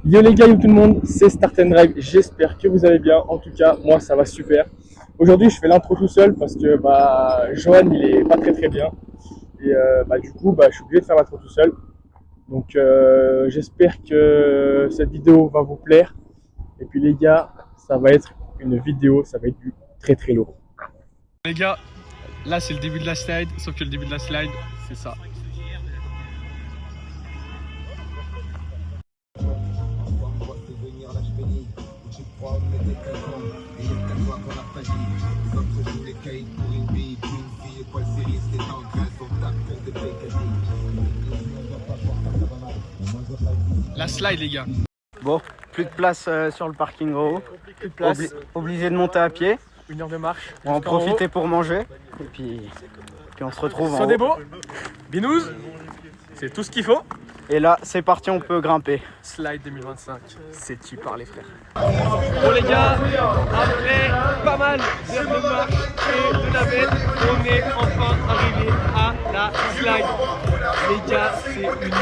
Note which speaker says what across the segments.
Speaker 1: Yo les gars, yo tout le monde, c'est Start and Drive, j'espère que vous allez bien, en tout cas moi ça va super. Aujourd'hui je fais l'intro tout seul parce que Johan il est pas très bien et du coup je suis obligé de faire l'intro tout seul. Donc j'espère que cette vidéo va vous plaire et puis les gars ça va être une vidéo, ça va être du très lourd. Les gars, là c'est le début de la slide, sauf que le début de la slide c'est ça. La slide les gars.
Speaker 2: Bon, plus de place sur le parking haut.
Speaker 1: Plus de place.
Speaker 2: Obligé de monter à pied.
Speaker 1: 1 heure de marche.
Speaker 2: On va en profiter pour manger. Et puis on se retrouve en haut.
Speaker 1: Des beaux. Binous, c'est tout ce qu'il faut.
Speaker 2: Et là, c'est parti, on peut grimper.
Speaker 1: Slide 2025, c'est tu par les frères. Bon les gars, après pas mal d'heures de marche et de navette, on est enfin arrivé à la slide. Les gars, c'est une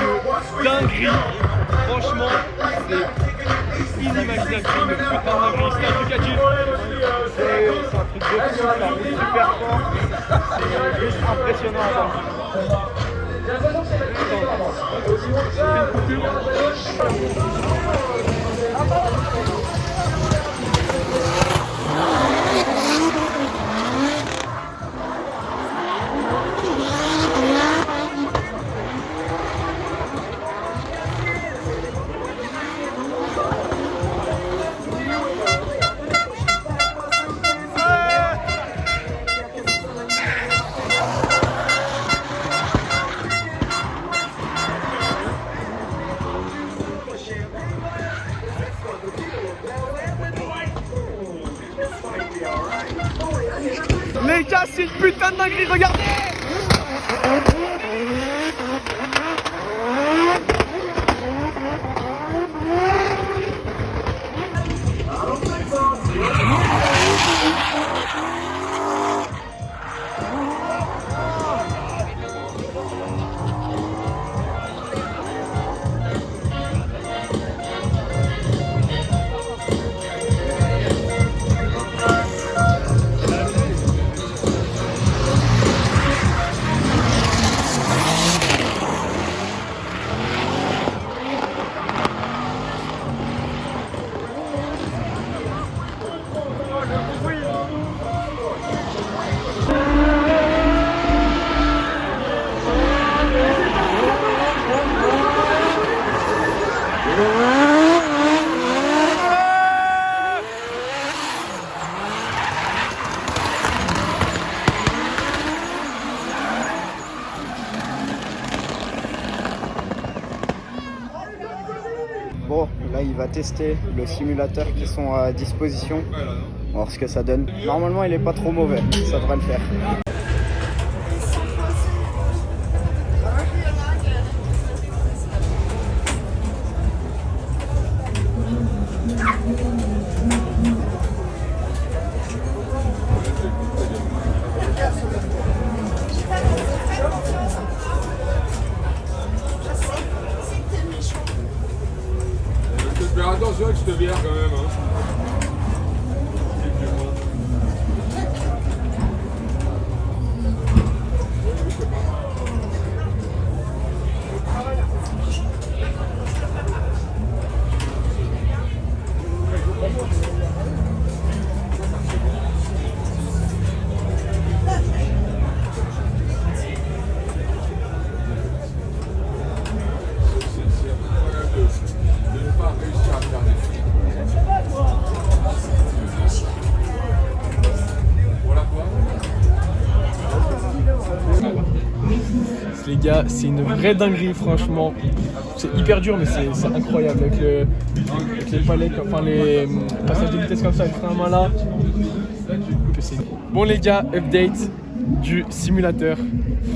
Speaker 1: dinguerie. Franchement, c'est inimaginable. C'est une putain de dinguerie. C'est un truc à dire. C'est un truc de fou, ça roule super fort. C'est juste impressionnant à voir. Les gars, c'est une putain de dinguerie, regardez!
Speaker 2: Bon, là, il va tester le simulateur qui sont à disposition. On va voir ce que ça donne. Normalement, il est pas trop mauvais. Ça devrait le faire.
Speaker 3: Fais attention avec cette bière quand même. Hein.
Speaker 1: Les gars, c'est une vraie dinguerie, franchement. C'est hyper dur, mais c'est incroyable avec les palettes, enfin les passages de vitesse comme ça, avec frein à main là. Bon, les gars, update du simulateur.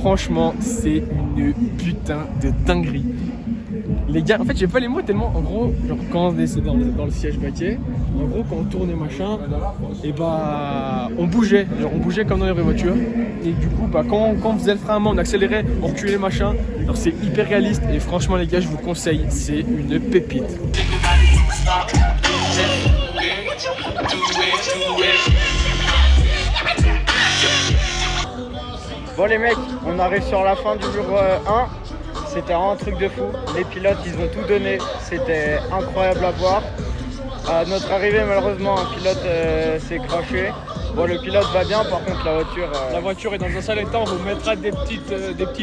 Speaker 1: Franchement, c'est une putain de dinguerie. Les gars, en fait, j'ai pas les mots tellement, en gros, genre quand on est dans le siège baquet, en gros, quand on tournait machin, et on bougeait, genre on bougeait comme dans les vraies voitures. Et du coup, quand on faisait le frein à main, on accélérait, on reculait machin. Alors c'est hyper réaliste et franchement, les gars, je vous conseille, c'est une pépite.
Speaker 2: Bon les mecs, on arrive sur la fin du jour 1. C'était un truc de fou. Les pilotes, ils ont tout donné. C'était incroyable à voir. À notre arrivée, malheureusement, un pilote s'est craché. Bon, le pilote va bien, par contre, la voiture...
Speaker 1: La voiture est dans un sale état. On vous mettra des petits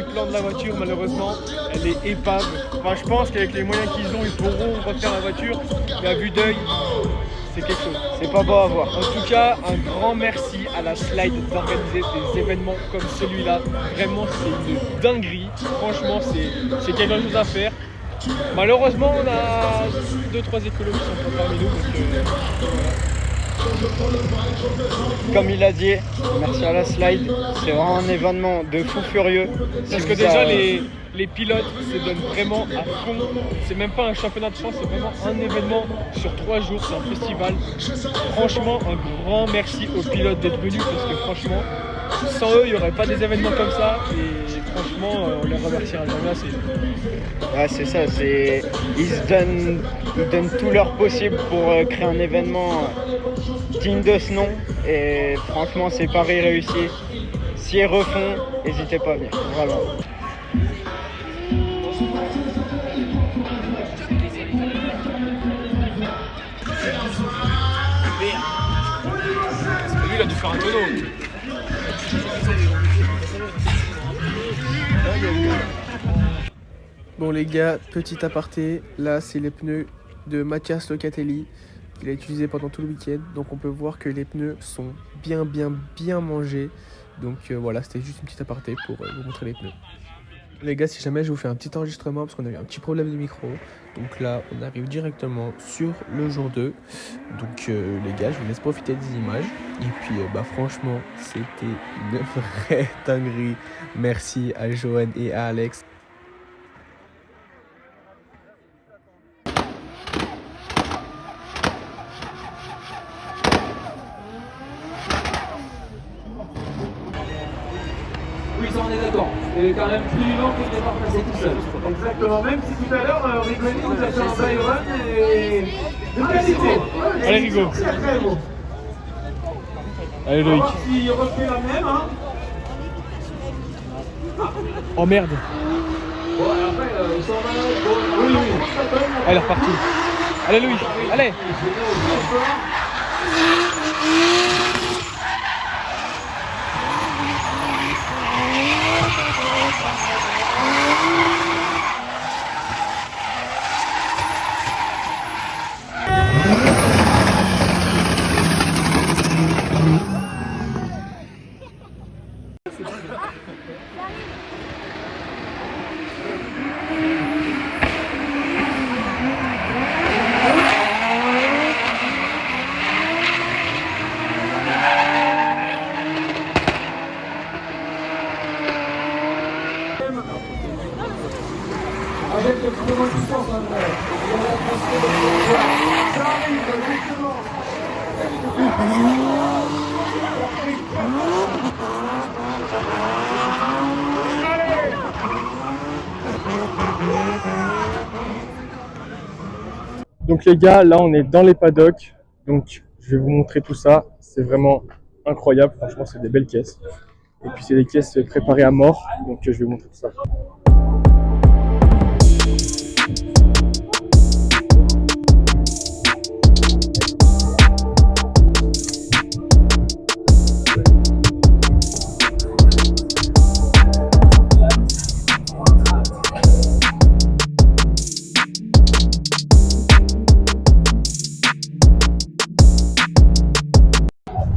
Speaker 1: plans de la voiture, malheureusement. Elle est épave. Enfin, je pense qu'avec les moyens qu'ils ont, ils pourront refaire la voiture. Mais à vue d'œil, c'est quelque chose.
Speaker 2: C'est pas beau à voir.
Speaker 1: En tout cas, un grand merci à la Slide d'organiser des événements comme celui-là. Vraiment, c'est une dinguerie. Franchement, c'est quelque chose à faire. Malheureusement, on a 2-3 écolos qui sont pas parmi nous. Donc,
Speaker 2: Comme il a dit, merci à la Slide. C'est vraiment un événement de fou furieux.
Speaker 1: Parce que déjà, les pilotes se donnent vraiment à fond. C'est même pas un championnat de France, c'est vraiment un événement sur 3 jours, c'est un festival. Franchement, un grand merci aux pilotes d'être venus parce que franchement, sans eux, il n'y aurait pas des événements comme ça. Et franchement, on les remerciera jamais assez.
Speaker 2: Ouais, c'est ça, ils donnent tout leur possible pour créer un événement digne de ce nom. Et franchement, c'est pari réussi. Si ils refont, n'hésitez pas à venir, vraiment.
Speaker 1: Lui, il a dû faire un tonneau. Bon les gars, petit aparté, là c'est les pneus de Mathias Locatelli qu'il a utilisé pendant tout le week-end. Donc on peut voir que les pneus sont bien mangés. Donc voilà, c'était juste une petite aparté pour vous montrer les pneus. Les gars, si jamais je vous fais un petit enregistrement parce qu'on a eu un petit problème de micro. Donc là, on arrive directement sur le jour 2. Donc les gars, je vous laisse profiter des images. Et puis franchement, c'était une vraie dinguerie. Merci à Johan et à Alex.
Speaker 4: Oui, ça on est d'accord. C'est quand même plus long que le départ passé tout seul.
Speaker 5: Exactement, même si tout à l'heure, Rigoni nous a fait un Byron et de qualité.
Speaker 1: Allez Rigo.
Speaker 5: Très très beau.
Speaker 1: Allez
Speaker 5: On va
Speaker 1: Loïc.
Speaker 5: voir s'il refait la même. Hein.
Speaker 1: Oh merde.
Speaker 4: Bon, après, ils sont
Speaker 5: Oui, oui.
Speaker 1: Elle est repartie. Allez Loïc, allez.
Speaker 5: Avec le chrono du sens, ça arrive, exactement.
Speaker 1: Donc les gars, là on est dans les paddocks. Donc je vais vous montrer tout ça. C'est vraiment incroyable. Franchement, c'est des belles caisses. Et puis c'est des caisses préparées à mort. Donc je vais vous montrer tout ça.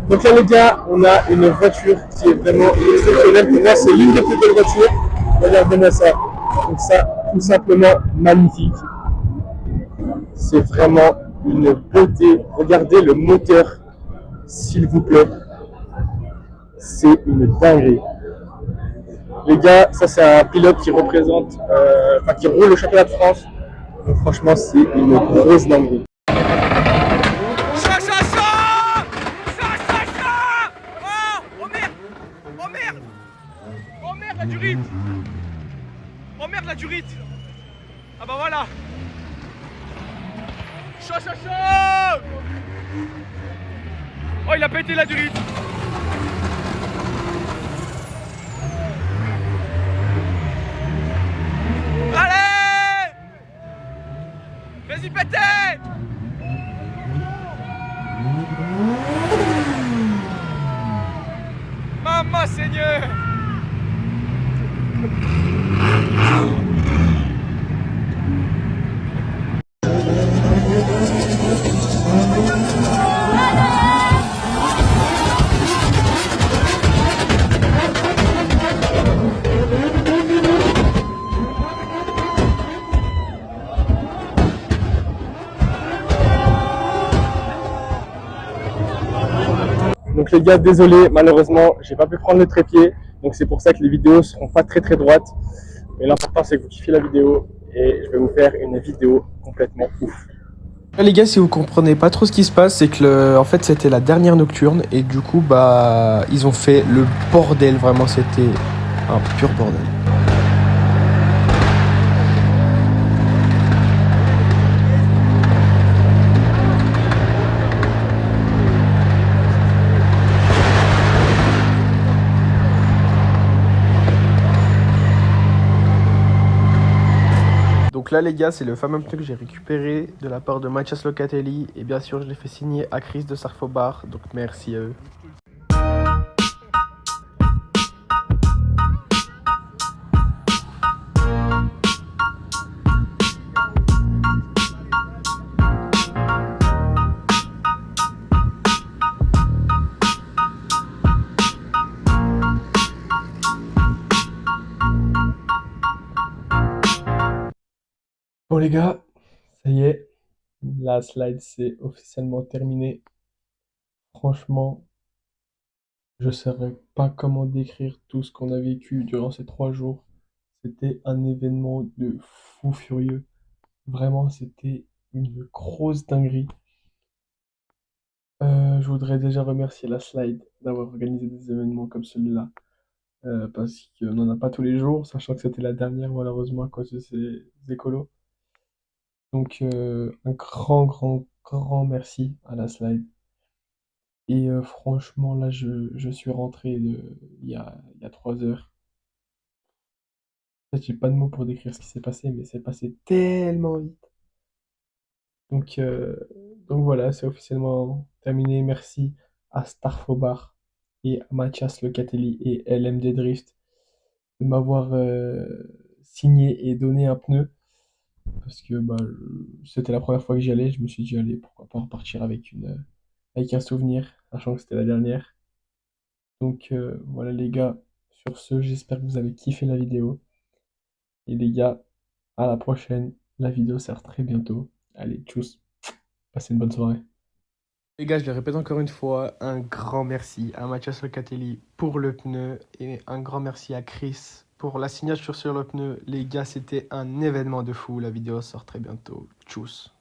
Speaker 1: Donc là les gars, on a une voiture qui est vraiment exceptionnelle. Pour moi, c'est l'une des plus belles voitures. Regardez-moi ça. Donc ça, tout simplement magnifique. C'est vraiment une beauté. Regardez le moteur, s'il vous plaît. C'est une dinguerie. Les gars, ça c'est un pilote qui représente, qui roule le championnat de France. Donc, franchement, c'est une grosse dinguerie. La durite. Oh merde la durite. Ah bah voilà. Chaud. Oh il a pété la durite. Vas-y, pétez! Maman Seigneur!
Speaker 2: Donc les gars, désolé, malheureusement, j'ai pas pu prendre le trépied. Donc c'est pour ça que les vidéos seront pas très droites. Mais l'important c'est que vous kiffiez la vidéo et je vais vous faire une vidéo complètement ouf.
Speaker 6: Les gars, si vous comprenez pas trop ce qui se passe, c'est que en fait c'était la dernière nocturne et du coup bah ils ont fait le bordel, vraiment c'était un pur bordel. Donc là les gars, c'est le fameux pneu que j'ai récupéré de la part de Mathias Locatelli et bien sûr je l'ai fait signer à Chris de Sarfobar, donc merci à eux. Bon les gars, ça y est, la slide c'est officiellement terminé. Franchement, je ne saurais pas comment décrire tout ce qu'on a vécu durant ces 3 jours. C'était un événement de fou furieux. Vraiment, c'était une grosse dinguerie. Je voudrais déjà remercier la slide d'avoir organisé des événements comme celui-là. Parce qu'on n'en a pas tous les jours, sachant que c'était la dernière malheureusement à cause de ces écolos. Donc un grand merci à la slide. Et franchement là je suis rentré il y a 3 heures. En fait, j'ai pas de mots pour décrire ce qui s'est passé, mais c'est passé tellement vite. Donc, euh, donc voilà, c'est officiellement terminé. Merci à Starfobar et à Mathias Locatelli et LMD Drift de m'avoir signé et donné un pneu. Parce que bah, c'était la première fois que j'y allais. Je me suis dit, allez, pourquoi pas repartir avec un souvenir, sachant que c'était la dernière. Donc voilà les gars, sur ce, j'espère que vous avez kiffé la vidéo. Et les gars, à la prochaine. La vidéo sort très bientôt. Allez, tchuss. Passez une bonne soirée. Les gars, je le répète encore une fois, un grand merci à Mathias Locatelli pour le pneu et un grand merci à Chris pour la signature sur le pneu. Les gars, c'était un événement de fou. La vidéo sort très bientôt. Tchuss.